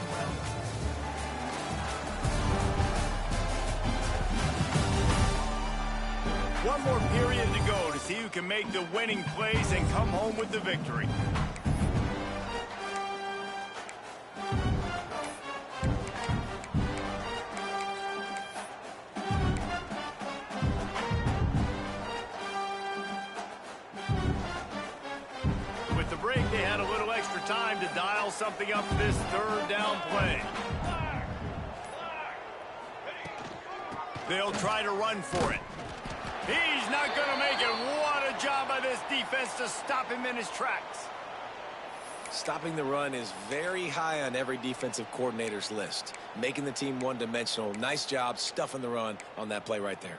One more period to go to see who can make the winning plays and come home with the victory. They had a little extra time to dial something up for this third down play. They'll try to run for it. He's not going to make it. What a job by this defense to stop him in his tracks. Stopping the run is very high on every defensive coordinator's list. Making the team one-dimensional. Nice job stuffing the run on that play right there.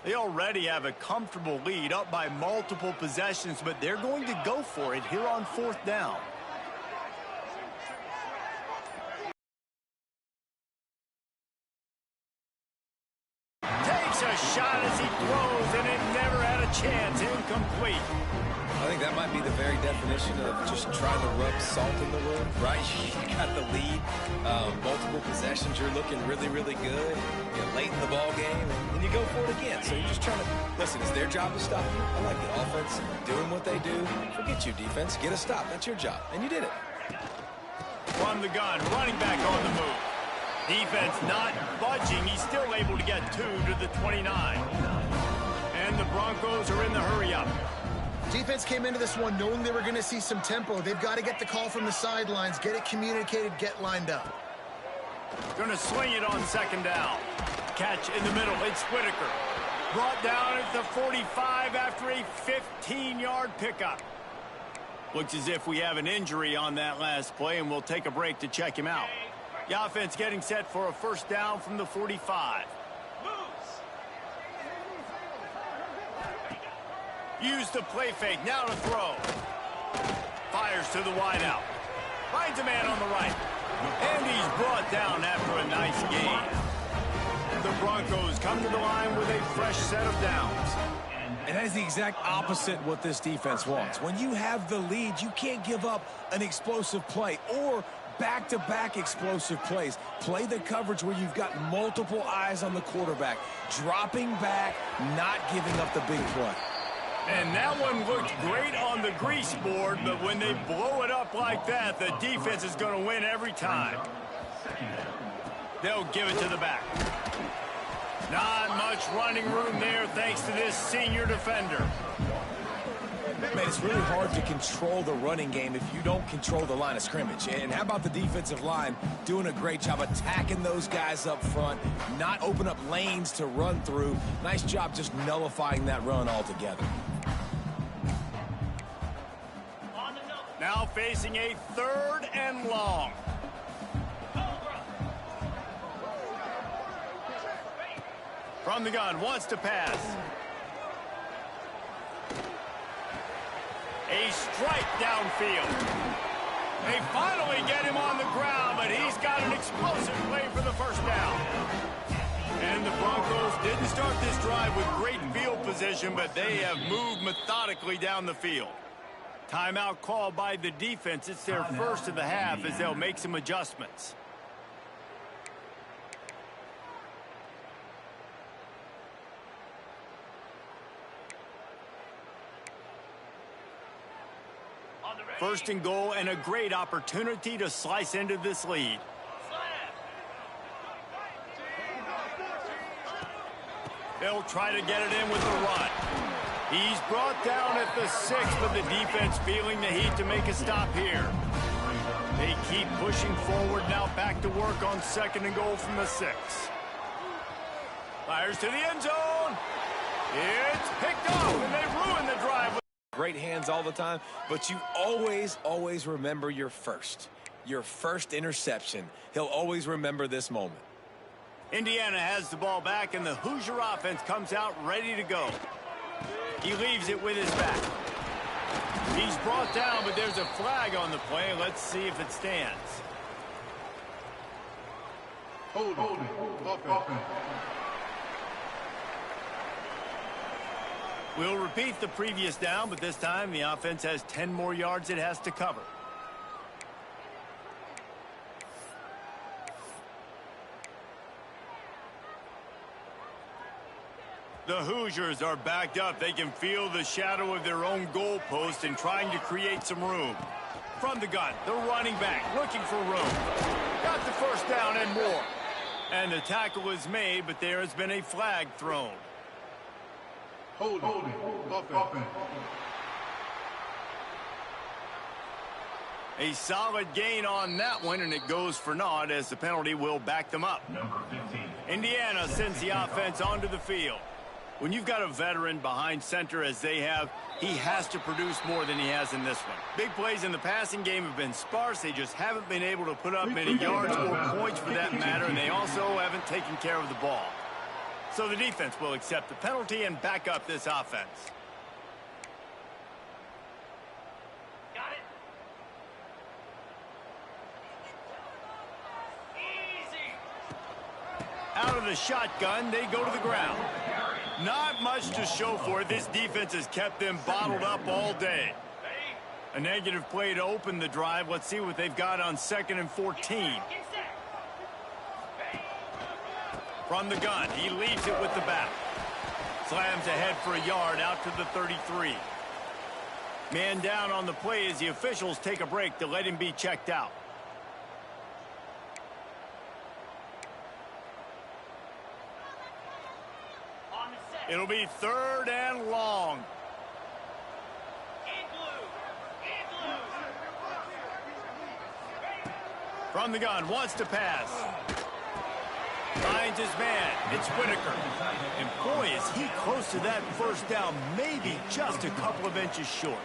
They already have a comfortable lead up by multiple possessions, but they're going to go for it here on fourth down. Takes a shot as he throws, and it never had a chance. Incomplete. I think that might be the very definition of just trying to rub salt in the wound, right? You got the lead, multiple possessions, you're looking really, really good. You're late in the ball game, and you go for it again. So you're just trying to, listen, it's their job to stop you. I like the offense doing what they do. Forget you, defense. Get a stop. That's your job, and you did it. From the gun, running back on the move. Defense not budging. He's still able to get 2 to the 29. And the Broncos are in the hurry-up. Defense came into this one knowing they were going to see some tempo. They've got to get the call from the sidelines, get it communicated, get lined up. Going to swing it on second down. Catch in the middle. It's Whitaker. Brought down at the 45 after a 15-yard pickup. Looks as if we have an injury on that last play, and we'll take a break to check him out. The offense getting set for a first down from the 45. Use the play fake, now to throw. Fires to the wideout. Finds a man on the right. And he's brought down after a nice gain. The Broncos come to the line with a fresh set of downs. And that is the exact opposite what this defense wants. When you have the lead, you can't give up an explosive play or back-to-back explosive plays. Play the coverage where you've got multiple eyes on the quarterback. Dropping back, not giving up the big play. And that one looked great on the grease board, but when they blow it up like that, the defense is going to win every time. They'll give it to the back. Not much running room there thanks to this senior defender. Man, it's really hard to control the running game if you don't control the line of scrimmage. And how about the defensive line doing a great job attacking those guys up front, not open up lanes to run through. Nice job just nullifying that run altogether. Now facing a third and long. From the gun, wants to pass. A strike downfield. They finally get him on the ground, but he's got an explosive play for the first down. And the Broncos didn't start this drive with great field position, but they have moved methodically down the field. Timeout called by the defense. It's their first of the half as they'll make some adjustments. First and goal, and a great opportunity to slice into this lead. They'll try to get it in with the run. He's brought down at the 6, but the defense feeling the heat to make a stop here. They keep pushing forward, now back to work on second and goal from the 6. Fires to the end zone. It's picked off, and they ruin the drive. Great hands all the time, but you always remember your first interception. He'll always remember this moment. Indiana has the ball back, and the Hoosier offense comes out ready to go. He leaves it with his back. He's brought down, but there's a flag on the play. Let's see if it stands. Hold it. Offense. We'll repeat the previous down, but this time the offense has 10 more yards it has to cover. The Hoosiers are backed up. They can feel the shadow of their own goalpost and trying to create some room. From the gun, the running back looking for room. Got the first down and more. And the tackle is made, but there has been a flag thrown. Hold it. Offense. A solid gain on that one, and it goes for naught as the penalty will back them up. Indiana sends the offense onto the field. When you've got a veteran behind center as they have, he has to produce more than he has in this one. Big plays in the passing game have been sparse. They just haven't been able to put up many yards or points for that matter, and they also haven't taken care of the ball. So the defense will accept the penalty and back up this offense. Got it. Easy. Out of the shotgun, they go to the ground. Not much to show for it. This defense has kept them bottled up all day. A negative play to open the drive. Let's see what they've got on 2nd and 14. From the gun, he leaves it with the back. Slams ahead for a yard out to the 33. Man down on the play as the officials take a break to let him be checked out. It'll be 3rd and long. From the gun, wants to pass. Finds his man. It's Whitaker. And boy, is he close to that first down, maybe just a couple of inches short.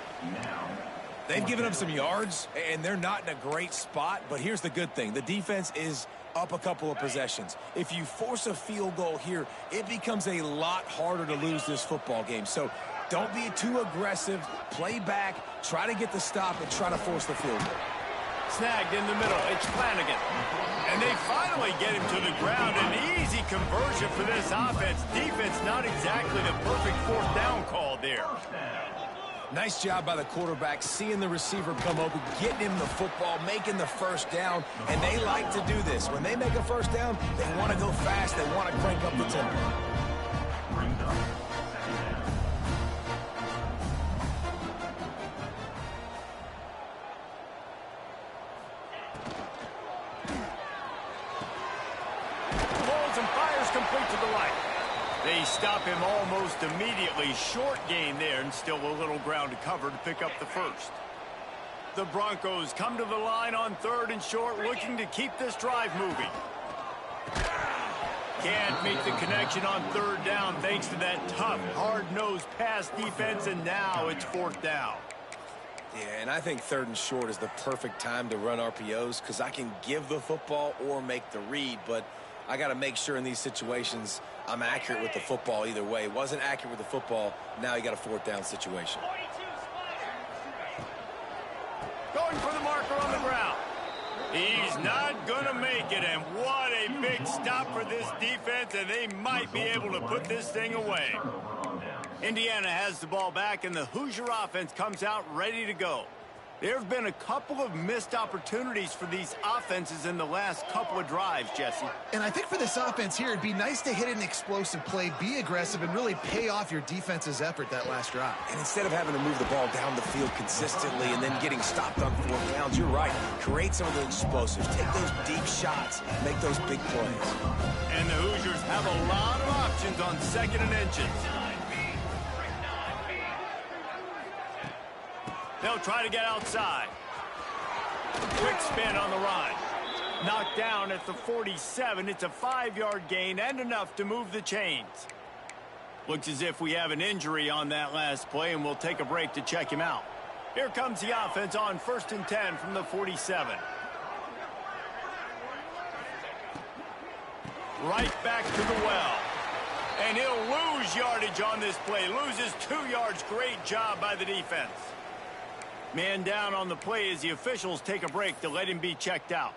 They've given up some yards, and they're not in a great spot, but here's the good thing. The defense is up a couple of possessions. If you force a field goal here, it becomes a lot harder to lose this football game. So don't be too aggressive. Play back, try to get the stop, and try to force the field goal. Snagged in the middle. It's Flanagan. And they finally get him to the ground. An easy conversion for this offense. Defense not exactly the perfect 4th down call there. Nice job by the quarterback, seeing the receiver come open, getting him the football, making the first down, and they like to do this. When they make a first down, they want to go fast. They want to crank up the tempo. Complete to the right. They stop him almost immediately. Short gain there, and still a little ground to cover to pick up the first. The Broncos come to the line on 3rd and short, looking to keep this drive moving. Can't make the connection on 3rd down thanks to that tough, hard-nosed pass defense, and now it's 4th down. Yeah, and I think 3rd and short is the perfect time to run RPOs because I can give the football or make the read, but I got to make sure in these situations I'm accurate with the football either way. Wasn't accurate with the football. Now you got a 4th down situation. Going for the marker on the ground. He's not going to make it, and what a big stop for this defense, and they might be able to put this thing away. Indiana has the ball back, and the Hoosier offense comes out ready to go. There have been a couple of missed opportunities for these offenses in the last couple of drives, Jesse. And I think for this offense here, it'd be nice to hit an explosive play, be aggressive, and really pay off your defense's effort that last drive. And instead of having to move the ball down the field consistently and then getting stopped on 4 downs, you're right. Create some of the explosives. Take those deep shots. Make those big plays. And the Hoosiers have a lot of options on 2nd and inches. They'll try to get outside. Quick spin on the run. Knocked down at the 47. It's a 5-yard gain and enough to move the chains. Looks as if we have an injury on that last play, and we'll take a break to check him out. Here comes the offense on 1st and 10 from the 47. Right back to the well. And he'll lose yardage on this play. Loses 2 yards. Great job by the defense. Man down on the play as the officials take a break to let him be checked out.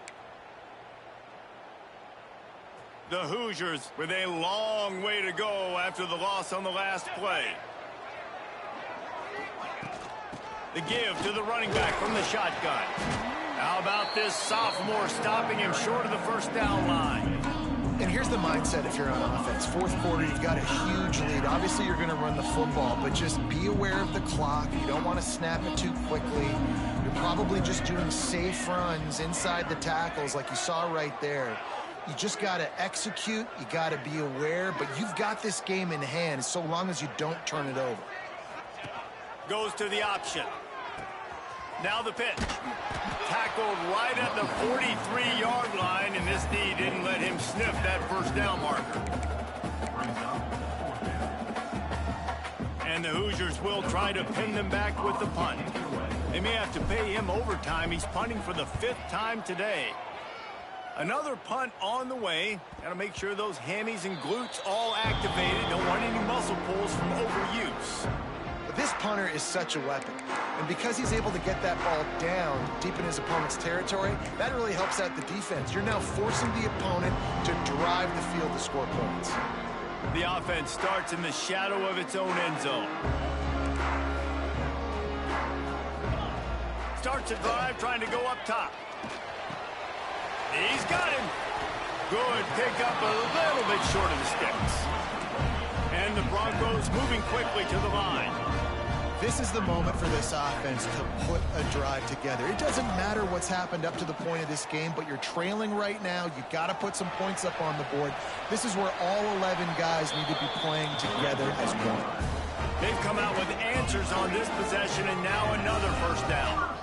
The Hoosiers with a long way to go after the loss on the last play. The give to the running back from the shotgun. How about this sophomore stopping him short of the 1st down line? And here's the mindset if you're on offense. 4th quarter, you've got a huge lead. Obviously, you're going to run the football, but just be aware of the clock. You don't want to snap it too quickly. You're probably just doing safe runs inside the tackles like you saw right there. You just got to execute. You got to be aware, but you've got this game in hand so long as you don't turn it over. Goes to the option. Now the pitch. Tackled right at the 43-yard line, and this D didn't let him sniff that 1st down marker. And the Hoosiers will try to pin them back with the punt. They may have to pay him overtime. He's punting for the 5th time today. Another punt on the way. Got to make sure those hammies and glutes all activated. Don't want any muscle pulls from overuse. This punter is such a weapon, and because he's able to get that ball down deep in his opponent's territory, that really helps out the defense. You're now forcing the opponent to drive the field to score points. The offense starts in the shadow of its own end zone. Starts a drive trying to go up top. He's got him. Good pick up a little bit short of the sticks. And the Broncos moving quickly to the line. This is the moment for this offense to put a drive together. It doesn't matter what's happened up to the point of this game, but you're trailing right now. You've got to put some points up on the board. This is where all 11 guys need to be playing together as one. They've come out with answers on this possession, and now another 1st down.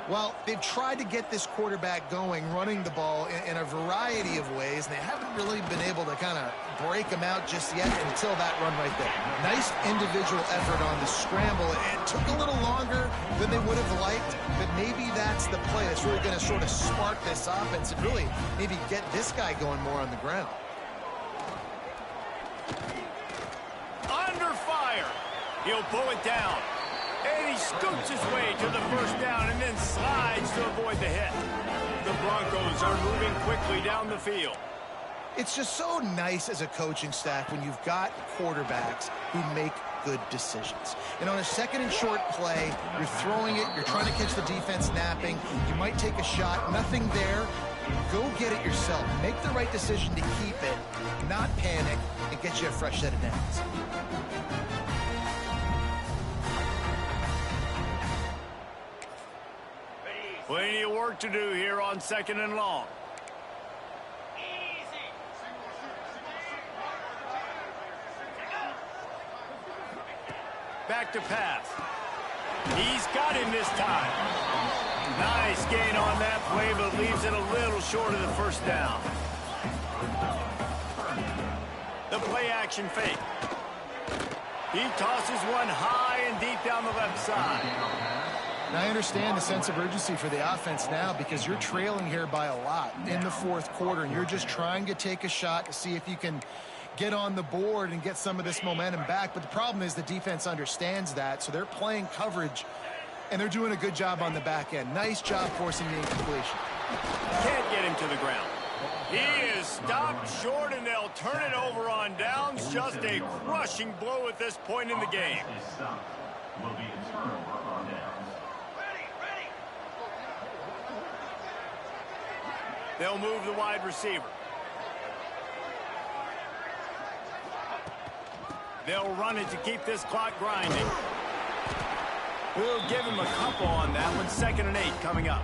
Well, they've tried to get this quarterback going, running the ball in a variety of ways, and they haven't really been able to kind of break him out just yet until that run right there. Nice individual effort on the scramble. It took a little longer than they would have liked, but maybe that's the play that's really going to sort of spark this offense and really maybe get this guy going more on the ground. Under fire. He'll pull it down. And he scoots his way to the 1st down and then slides to avoid the hit. The Broncos are moving quickly down the field. It's just so nice as a coaching staff when you've got quarterbacks who make good decisions. And on a 2nd and short play, you're throwing it, you're trying to catch the defense napping, you might take a shot, nothing there. Go get it yourself. Make the right decision to keep it, not panic, and get you a fresh set of downs. Plenty of work to do here on 2nd and long. Back to pass. He's got him this time. Nice gain on that play, but leaves it a little short of the 1st down. The play action fake. He tosses one high and deep down the left side. And I understand the sense of urgency for the offense now because you're trailing here by a lot in the 4th quarter, and you're just trying to take a shot to see if you can get on the board and get some of this momentum back. But the problem is the defense understands that, so they're playing coverage, and they're doing a good job on the back end. Nice job forcing the incompletion. Can't get him to the ground. He is stopped short, and they'll turn it over on downs. Just a crushing blow at this point in the game. They'll move the wide receiver. They'll run it to keep this clock grinding. We'll give him a couple on that one. 2nd and 8 coming up.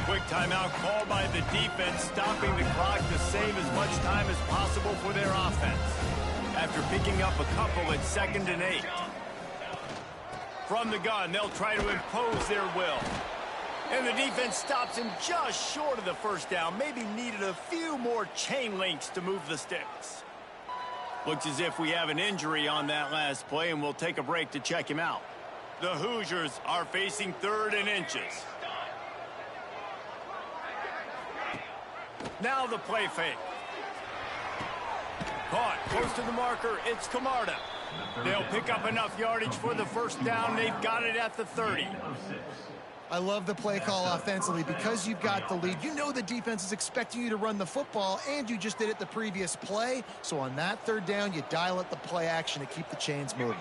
Quick timeout called by the defense, stopping the clock to save as much time as possible for their offense. After picking up a couple at 2nd and 8. From the gun, they'll try to impose their will. And the defense stops him just short of the first down. Maybe needed a few more chain links to move the sticks. Looks as if we have an injury on that last play, and we'll take a break to check him out. The Hoosiers are facing 3rd and inches. Now the play fake. Caught close to the marker. It's Camarda. They'll pick up enough yardage for the first down. They've got it at the 30. I love the play call offensively because you've got the lead. You know the defense is expecting you to run the football, and you just did it the previous play. So on that 3rd down, you dial up the play action to keep the chains moving.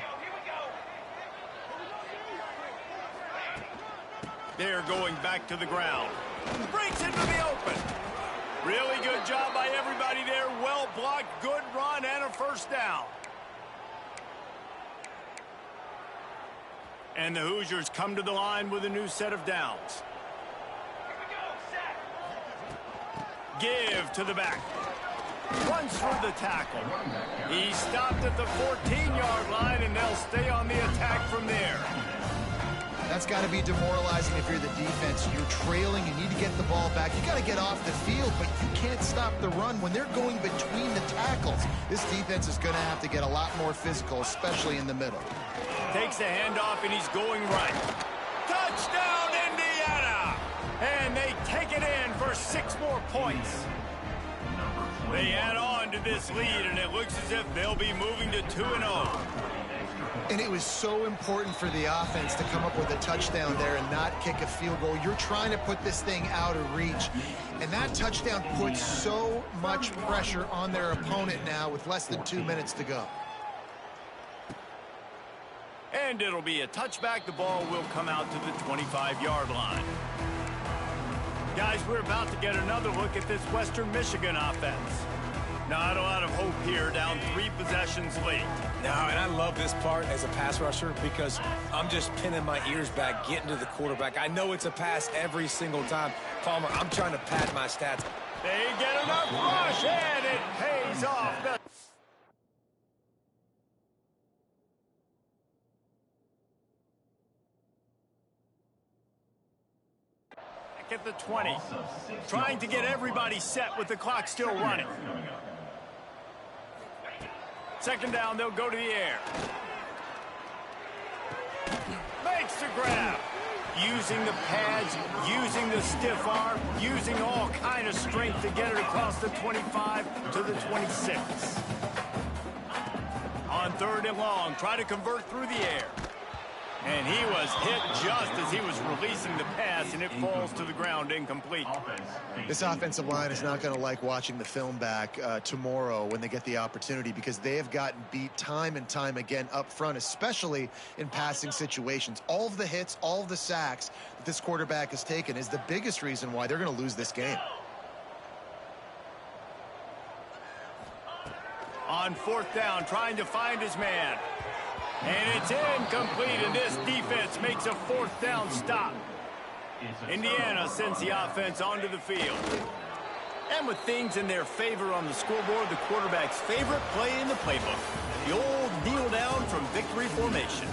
They're going back to the ground. Breaks into the open. Really good job by everybody there. Well blocked, good run, and a first down. And the Hoosiers come to the line with a new set of downs. Give to the back. Runs through the tackle. He stopped at the 14-yard line, and they'll stay on the attack from there. That's got to be demoralizing if you're the defense. You're trailing. You need to get the ball back. You got to get off the field, but you can't stop the run when they're going between the tackles. This defense is going to have to get a lot more physical, especially in the middle. Takes the handoff, and he's going right. Touchdown, Indiana! And they take it in for 6 more points. They add on to this lead, and it looks as if they'll be moving to 2-0. And it was so important for the offense to come up with a touchdown there and not kick a field goal. You're trying to put this thing out of reach. And that touchdown puts so much pressure on their opponent now with less than 2 minutes to go. And it'll be a touchback. The ball will come out to the 25-yard line. Guys, we're about to get another look at this Western Michigan offense. Not a lot of hope here, down 3 possessions late. No, and I love this part as a pass rusher because I'm just pinning my ears back, getting to the quarterback. I know it's a pass every single time. Palmer, I'm trying to pad my stats. They get enough rush, and it pays off. At the 20, trying to get everybody set with the clock still running. 2nd down, they'll go to the air. Makes the grab. Using the pads, using the stiff arm, using all kind of strength to get it across the 25 to the 26. On 3rd and long, try to convert through the air. And he was hit just as he was releasing the pass, and it falls to the ground incomplete. This offensive line is not going to like watching the film back tomorrow when they get the opportunity because they have gotten beat time and time again up front, especially in passing situations. All of the hits, all of the sacks that this quarterback has taken is the biggest reason why they're going to lose this game. On 4th down, trying to find his man. And it's incomplete, and this defense makes a 4th down stop. Indiana sends the offense onto the field. And with things in their favor on the scoreboard, the quarterback's favorite play in the playbook, the old kneel down from victory formation.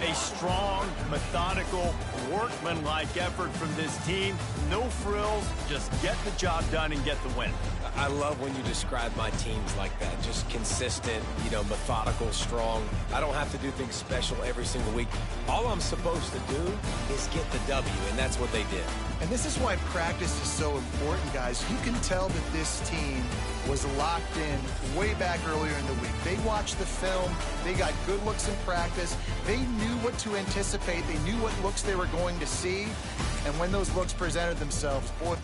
A strong, methodical, workmanlike effort from this team. No frills, just get the job done and get the win. I love when you describe my teams like that. Just consistent, methodical, strong. I don't have to do things special every single week. All I'm supposed to do is get the W, and that's what they did. And this is why practice is so important, guys. You can tell that this team was locked in way back earlier in the week. They watched the film. They got good looks in practice. They knew knew what to anticipate. They knew what looks they were going to see. And when those looks presented themselves, boy...